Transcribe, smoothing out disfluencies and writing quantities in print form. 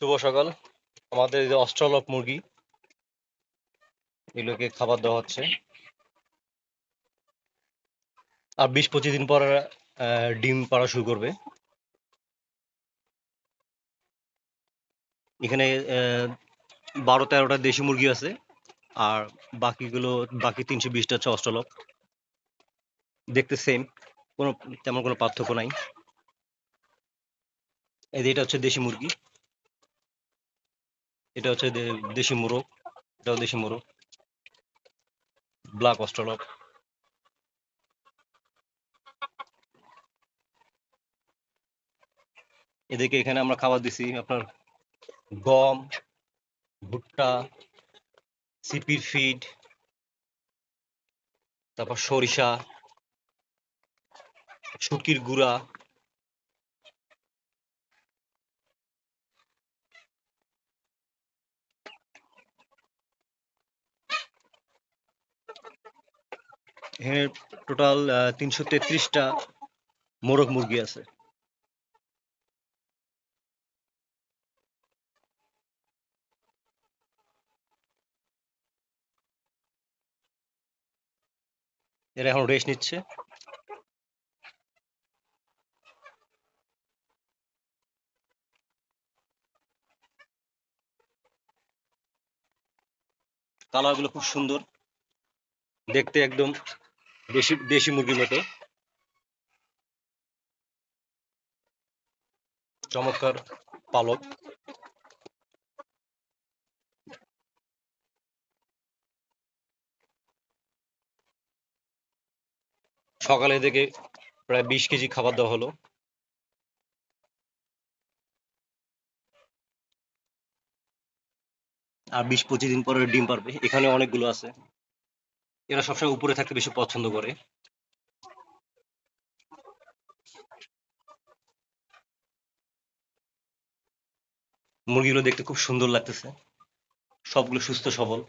শুভ সকাল। আমাদের এই যে অস্ট্রালপ মুরগি, এগুলোকে খাবার দেওয়া হচ্ছে। আর 20-25 দিন পর ডিম পাড়া শুরু করবে। এখানে 12-13টা দেশি মুরগি আছে, আর বাকি 320টা হচ্ছে অস্ট্রালপ। দেখতে সেম, কোনো তেমন কোনো পার্থক্য নাই। এই যে এটা হচ্ছে দেশি মুরগি, এটা হচ্ছে দেশি মোরগ, এটাও দেশি মোরগ, ব্ল্যাক অস্ট্রালপ। এদেরকে এখানে আমরা খাবার দিছি আপনার গম, ভুট্টা, সিপির ফিড, তারপর সরিষা, শুটকির গুঁড়া। এখানে টোটাল 333টা মোরগ মুরগি আছে। এরা এখন রেস্ট নিচ্ছে। কালার গুলো খুব সুন্দর, দেখতে একদম দেশি দেশি মুরগির মতো। চমৎকার পালক। সকালে থেকে প্রায় 20 কেজি খাবার দেওয়া হলো। আর 20-25 দিন পরে ডিম পারবে। এখানে অনেকগুলো আছে। এরা সবসময় উপরে থাকতে বেশি পছন্দ করে। মুরগিগুলো দেখতে খুব সুন্দর লাগতেছে, সবগুলো সুস্থ সবল।